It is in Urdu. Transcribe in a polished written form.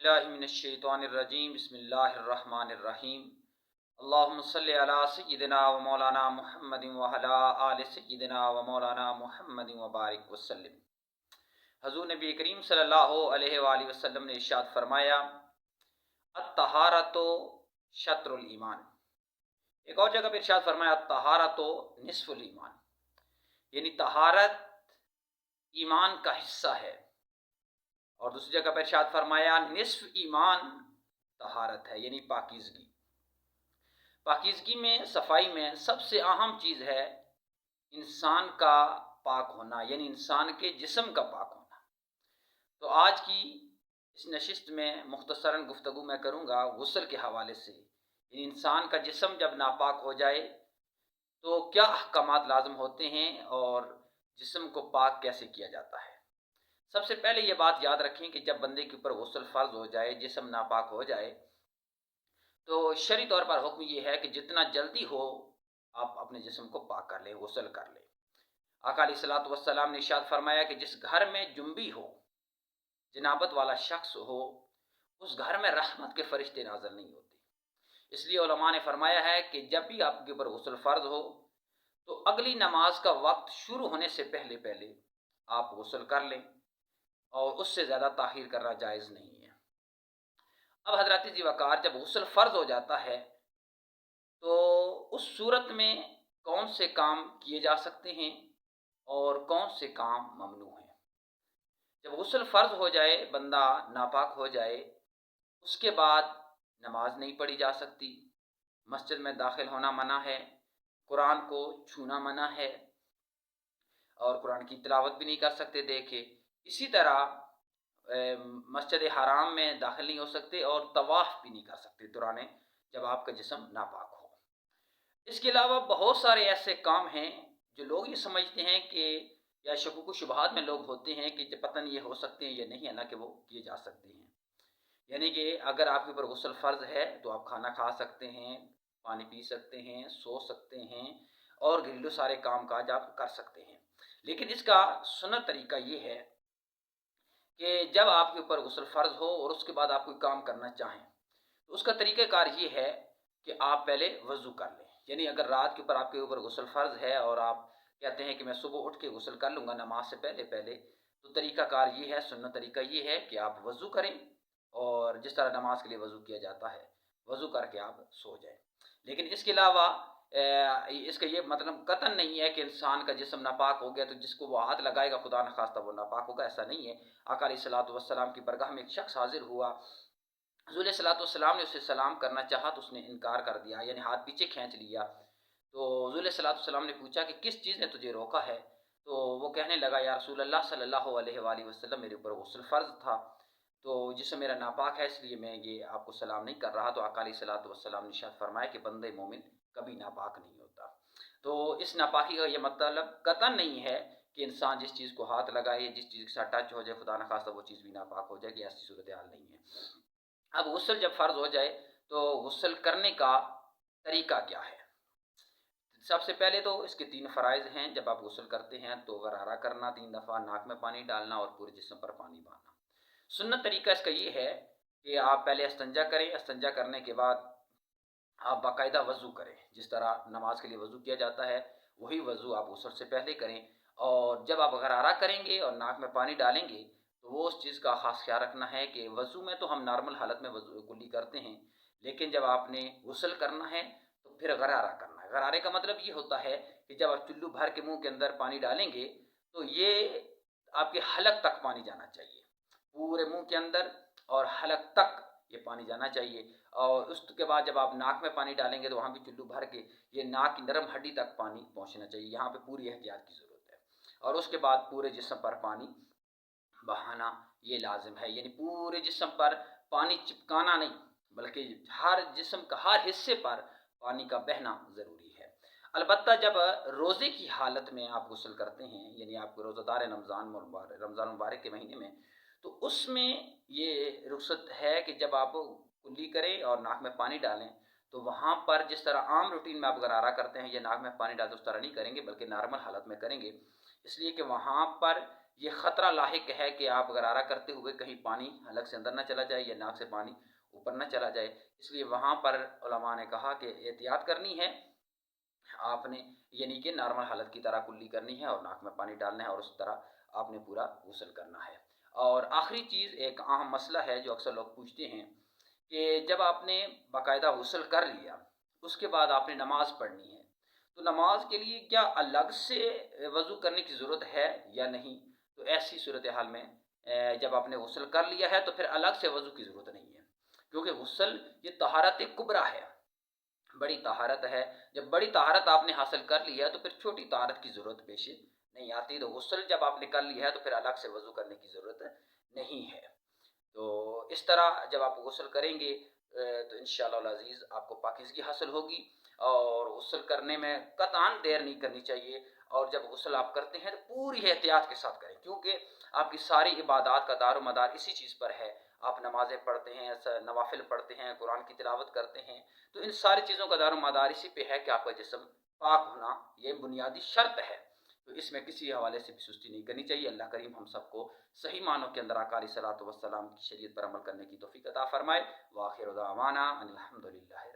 اللہ من الشیطان الرجیم بسم اللہ الرحمن الرحیم اللہم صلی علی سیدنا و مولانا محمد وعلی آل سیدنا و مولانا محمد وبارک وسلم۔ حضور نبی کریم صلی اللہ علیہ وآلہ وسلم نے ارشاد فرمایا الطہارۃ شطر الایمان۔ ایک اور جگہ پہ ارشاد فرمایا الطہارۃ نصف الایمان، یعنی طہارت ایمان کا حصہ ہے۔ اور دوسری جگہ پر ارشاد فرمایا نصف ایمان طہارت ہے، یعنی پاکیزگی۔ پاکیزگی میں، صفائی میں سب سے اہم چیز ہے انسان کا پاک ہونا، یعنی انسان کے جسم کا پاک ہونا۔ تو آج کی اس نشست میں مختصراً گفتگو میں کروں گا غسل کے حوالے سے، یعنی انسان کا جسم جب ناپاک ہو جائے تو کیا احکامات لازم ہوتے ہیں اور جسم کو پاک کیسے کیا جاتا ہے۔ سب سے پہلے یہ بات یاد رکھیں کہ جب بندے کے اوپر غسل فرض ہو جائے، جسم ناپاک ہو جائے، تو شرعی طور پر حکم یہ ہے کہ جتنا جلدی ہو آپ اپنے جسم کو پاک کر لیں، غسل کر لیں۔ آقا علیہ الصلوۃ والسلام نے ارشاد فرمایا کہ جس گھر میں جنبی ہو، جنابت والا شخص ہو، اس گھر میں رحمت کے فرشتے نازل نہیں ہوتے۔ اس لیے علماء نے فرمایا ہے کہ جب بھی آپ کے اوپر غسل فرض ہو تو اگلی نماز کا وقت شروع ہونے سے پہلے آپ غسل کر لیں، اور اس سے زیادہ تاخیر کرنا جائز نہیں ہے۔ اب حضرات جی وقار، جب غسل فرض ہو جاتا ہے تو اس صورت میں کون سے کام کیے جا سکتے ہیں اور کون سے کام ممنوع ہیں۔ جب غسل فرض ہو جائے، بندہ ناپاک ہو جائے، اس کے بعد نماز نہیں پڑھی جا سکتی، مسجد میں داخل ہونا منع ہے، قرآن کو چھونا منع ہے، اور قرآن کی تلاوت بھی نہیں کر سکتے دیکھے۔ اسی طرح مسجد حرام میں داخل نہیں ہو سکتے اور طواف بھی نہیں کر سکتے دوران جب آپ کا جسم ناپاک ہو۔ اس کے علاوہ بہت سارے ایسے کام ہیں جو لوگ یہ سمجھتے ہیں کہ یا شکوک و شبہات میں لوگ ہوتے ہیں کہ پتہ نہیں یہ ہو سکتے ہیں یا نہیں ہے نا، کہ وہ کیے جا سکتے ہیں۔ یعنی کہ اگر آپ کے اوپر غسل فرض ہے تو آپ کھانا کھا سکتے ہیں، پانی پی سکتے ہیں، سو سکتے ہیں، اور گھریلو سارے کام کاج آپ کر سکتے ہیں۔ لیکن اس کا سنت طریقہ یہ ہے کہ جب آپ کے اوپر غسل فرض ہو اور اس کے بعد آپ کوئی کام کرنا چاہیں تو اس کا طریقہ کار یہ ہے کہ آپ پہلے وضو کر لیں۔ یعنی اگر رات کے اوپر آپ کے اوپر غسل فرض ہے اور آپ کہتے ہیں کہ میں صبح اٹھ کے غسل کر لوں گا نماز سے پہلے، تو طریقہ کار یہ ہے، سنت طریقہ یہ ہے کہ آپ وضو کریں، اور جس طرح نماز کے لیے وضو کیا جاتا ہے وضو کر کے آپ سو جائیں۔ لیکن اس کے علاوہ اس کا یہ مطلب قطعاً نہیں ہے کہ انسان کا جسم ناپاک ہو گیا تو جس کو وہ ہاتھ لگائے گا خدا نخواستہ وہ ناپاک ہوگا، ایسا نہیں ہے۔ آقا علیہ الصلوۃ والسلام کی برگاہ میں ایک شخص حاضر ہوا، حضور علیہ الصلوۃ والسلام نے اسے سلام کرنا چاہا تو اس نے انکار کر دیا، یعنی ہاتھ پیچھے کھینچ لیا۔ تو حضور علیہ الصلوۃ والسلام نے پوچھا کہ کس چیز نے تجھے روکا ہے؟ تو وہ کہنے لگا یا رسول اللہ صلی اللہ علیہ وآلہ وسلم، میرے اوپر غسل فرض تھا تو جسم میرا ناپاک ہے، اس لیے میں یہ آپ کو سلام نہیں کر رہا۔ تو آقا علیہ الصلوۃ والسلام نے ارشاد فرمایا کہ بندے مومن کبھی ناپاک نہیں ہوتا۔ تو اس ناپاکی کا یہ مطلب قطعاً نہیں ہے کہ انسان جس چیز کو ہاتھ لگائے، جس چیز کے ساتھ ٹچ ہو جائے خدا نخواستہ وہ چیز بھی ناپاک ہو جائے، کہ ایسی صورتحال نہیں ہے۔ اب غسل جب فرض ہو جائے تو غسل کرنے کا طریقہ کیا ہے؟ سب سے پہلے تو اس کے 3 فرائض ہیں۔ جب آپ غسل کرتے ہیں تو غرارہ کرنا 3 دفعہ، ناک میں پانی ڈالنا اور پورے جسم پر پانی بہانا۔ سنت طریقہ اس کا یہ ہے کہ آپ پہلے استنجا کریں، استنجا کرنے کے بعد آپ باقاعدہ وضو کریں، جس طرح نماز کے لیے وضو کیا جاتا ہے وہی وضو آپ غسل سے پہلے کریں۔ اور جب آپ غرارہ کریں گے اور ناک میں پانی ڈالیں گے تو وہ اس چیز کا خاص خیال رکھنا ہے کہ وضو میں تو ہم نارمل حالت میں وضو کلی کرتے ہیں، لیکن جب آپ نے غسل کرنا ہے تو پھر غرارہ کرنا ہے۔ غرارے کا مطلب یہ ہوتا ہے کہ جب آپ چلو بھر کے منہ کے اندر پانی ڈالیں گے تو یہ آپ کے حلق تک پانی جانا چاہیے، پورے منہ کے اندر اور حلق تک یہ پانی جانا چاہیے۔ اور اس کے بعد جب آپ ناک میں پانی ڈالیں گے تو وہاں بھی چلو بھر کے یہ ناک کی نرم ہڈی تک پانی پہنچنا چاہیے، یہاں پہ پوری احتیاط کی ضرورت ہے۔ اور اس کے بعد پورے جسم پر پانی بہانا یہ لازم ہے، یعنی پورے جسم پر پانی چپکانا نہیں بلکہ ہر جسم کا ہر حصے پر پانی کا بہنا ضروری ہے۔ البتہ جب روزے کی حالت میں آپ غسل کرتے ہیں، یعنی آپ کو روزہ دار رمضان مبارک کے مہینے میں، تو اس میں یہ رخصت ہے کہ جب آپ کلی کریں اور ناک میں پانی ڈالیں تو وہاں پر جس طرح عام روٹین میں آپ غرارہ کرتے ہیں یا ناک میں پانی ڈالتے اس طرح نہیں کریں گے بلکہ نارمل حالت میں کریں گے، اس لیے کہ وہاں پر یہ خطرہ لاحق ہے کہ آپ غرارہ کرتے ہوئے کہیں پانی حلق سے اندر نہ چلا جائے یا ناک سے پانی اوپر نہ چلا جائے، اس لیے وہاں پر علماء نے کہا کہ احتیاط کرنی ہے آپ نے، یعنی کہ نارمل حالت کی طرح کلی کرنی ہے اور ناک میں پانی ڈالنا ہے اور اس طرح آپ نے پورا غسل کرنا ہے۔ اور آخری چیز ایک اہم مسئلہ ہے جو اکثر لوگ پوچھتے ہیں کہ جب آپ نے باقاعدہ غسل کر لیا اس کے بعد آپ نے نماز پڑھنی ہے، تو نماز کے لیے کیا الگ سے وضو کرنے کی ضرورت ہے یا نہیں؟ تو ایسی صورتحال میں جب آپ نے غسل کر لیا ہے تو پھر الگ سے وضو کی ضرورت نہیں ہے، کیونکہ غسل یہ طہارت کبریٰ ہے، بڑی طہارت ہے۔ جب بڑی طہارت آپ نے حاصل کر لی ہے تو پھر چھوٹی طہارت کی ضرورت پیش نہیں آتی، تو غسل جب آپ نے کر لیا ہے تو پھر الگ سے وضو کرنے کی ضرورت نہیں ہے۔ تو اس طرح جب آپ غسل کریں گے تو انشاءاللہ العزیز آپ کو پاکیزگی حاصل ہوگی، اور غسل کرنے میں قطعاً دیر نہیں کرنی چاہیے، اور جب غسل آپ کرتے ہیں تو پوری احتیاط کے ساتھ کریں، کیونکہ آپ کی ساری عبادات کا دار و مدار اسی چیز پر ہے۔ آپ نمازیں پڑھتے ہیں، نوافل پڑھتے ہیں، قرآن کی تلاوت کرتے ہیں، تو ان ساری چیزوں کا دار و مدار اسی پہ ہے کہ آپ کا جسم پاک ہونا یہ بنیادی شرط ہے، تو اس میں کسی حوالے سے بھی سستی نہیں کرنی چاہیے۔ اللہ کریم ہم سب کو صحیح معنوں کے اندر آقا علیہ الصلوۃ والسلام کی شریعت پر عمل کرنے کی توفیق عطا فرمائے۔ وآخر دعوانا ان الحمد للہ۔